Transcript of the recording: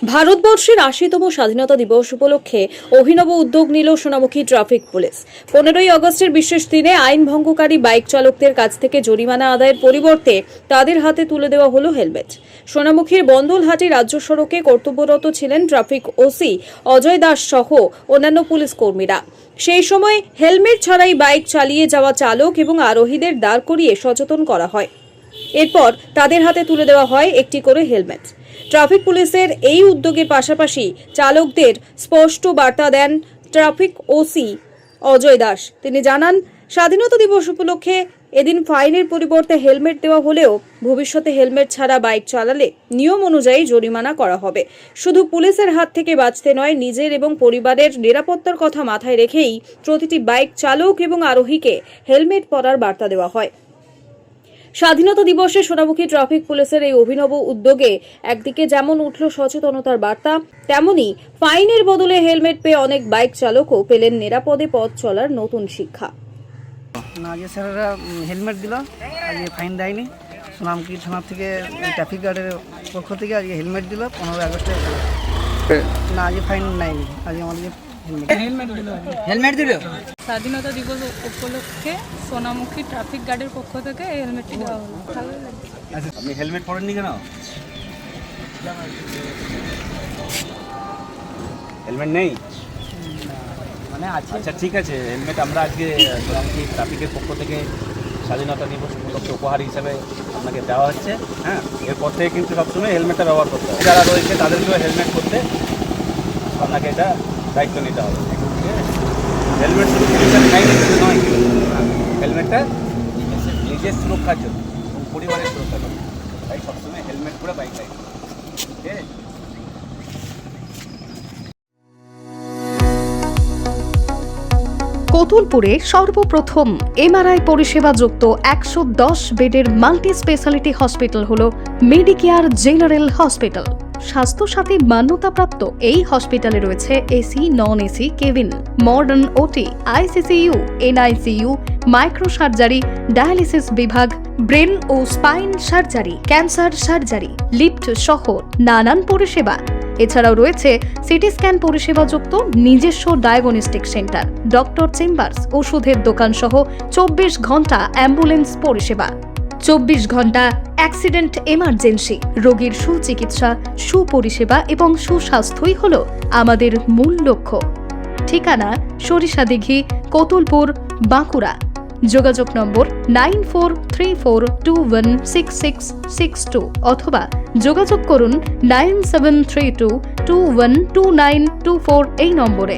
ভারতবর্ষের ৮০তম স্বাধীনতা দিবস উপলক্ষে অভিনব উদ্যোগ নিল সোনামুখী ট্রাফিক পুলিশ। ১৫ই আগস্টের বিশেষ দিনে আইন ভঙ্গকারী বাইক চালকদের কাছ থেকে জরিমানা আদায়ের পরিবর্তে তাদের হাতে তুলে দেওয়া হলো হেলমেট। সোনামুখীর বন্দলহাটি রাজ্য সড়কে কর্তব্যরত ছিলেন ট্রাফিক ওসি অজয় দাস সহ অন্যান্য পুলিশ কর্মীরা। সেই সময় হেলমেট ছাড়াই বাইক চালিয়ে যাওয়া চালক এবং আরোহীদের দাঁড় করিয়ে সচেতন করা হয়। এরপর তাদের হাতে তুলে দেওয়া হয় একটি করে হেলমেট। ট্রাফিক পুলিশের এই উদ্যোগের পাশাপাশি চালকদের স্পষ্ট বার্তা দেন ট্রাফিক ওসি অজয় দাস। তিনি জানান, স্বাধীনতা দিবস উপলক্ষে এদিন ফাইনের পরিবর্তে হেলমেট দেওয়া হলেও ভবিষ্যতে হেলমেট ছাড়া বাইক চালালে নিয়ম অনুযায়ী জরিমানা করা হবে। শুধু পুলিশের হাত থেকে বাঁচতে নয়, নিজের এবং পরিবারের নিরাপত্তার কথা মাথায় রেখেই প্রতিটি বাইক চালক এবং আরোহীকে হেলমেট পরার বার্তা দেওয়া হয়। স্বাধীনতা দিবসে সোনামুখী ট্রাফিক পুলিশের এই অভিনব উদ্যোগে একদিকে যেমন উঠল সচেতনতার বার্তা, তেমনি ফাইনের বদলে হেলমেট পেয়ে অনেক বাইক চালকও পেলেন নিরাপদে পথ চলার নতুন শিক্ষা। না, আজকে স্যারেরা হেলমেট দিল, আজকে ফাইন দেয়নি। সোনামুখী থানা থেকে ট্রাফিক গার্ডের পক্ষ থেকে আজকে হেলমেট দিল 15 আগস্টে। না, আজকে ফাইন নেয়নি, আজকে আমাদের হেলমেট দিল। স্বাধীনতা দিবস উপলক্ষে সোনামুখী ট্রাফিক গার্ডের পক্ষ থেকে এই হেলমেটটি দেওয়া হলো। আপনি হেলমেট পরেননি কেন? হেলমেট নেই মানে আছে। আচ্ছা, ঠিক আছে। হেলমেট আমরা আজকে সোনামুখী ট্রাফিকের পক্ষ থেকে স্বাধীনতা দিবস উপলক্ষে উপহার হিসাবে আপনাকে দেওয়া হচ্ছে। হ্যাঁ, এরপর থেকে কিন্তু সবসময় হেলমেটটা ব্যবহার করতে হবে। যারা রয়েছে তাদেরকেও হেলমেট করতে আপনাকে এটা দায়িত্ব নিতে হবে। হেলমেট শুধু পুলিশের গাইডেন্স নয়, হেলমেটটা নিজের সুরক্ষার জন্য এবং পরিবারের সুরক্ষার জন্য, তাই সবসময় হেলমেট পরে বাইক চালাতে হবে। ঠিক আছে? কতুলপুরে সর্বপ্রথম এমআরআই পরিষেবা যুক্ত ১১০ বেডের মাল্টি স্পেশালিটি হসপিটাল হল মেডিকেয়ার জেনারেল হসপিটাল। স্বাস্থ্যসাথী মান্যতাপ্রাপ্ত এই হসপিটালে রয়েছে AC, non AC cabin, modern OT, ICCU, NICU, micro surgery, dialysis বিভাগ, ব্রেন ও spine surgery, cancer surgery, lift সহ নানান পরিষেবা। এছাড়াও রয়েছে সিটি স্ক্যান পরিষেবা যুক্ত নিজস্ব ডায়াগনস্টিক সেন্টার, ডক্টর চেম্বার্স, ওষুধের দোকান সহ ২৪ ঘন্টা অ্যাম্বুলেন্স পরিষেবা। ২৪ ঘন্টা অ্যাক্সিডেন্ট এমার্জেন্সি, রোগীর সুচিকিৎসা, সুপরিষেবা এবং সুস্বাস্থ্যই হল আমাদের মূল লক্ষ্য। ঠিকানা সরিষাদিঘি, কতুলপুর, বাঁকুড়া। যোগাযোগ নম্বর 9434216662 অথবা যোগাযোগ করুন 9732212924 এই নম্বরে।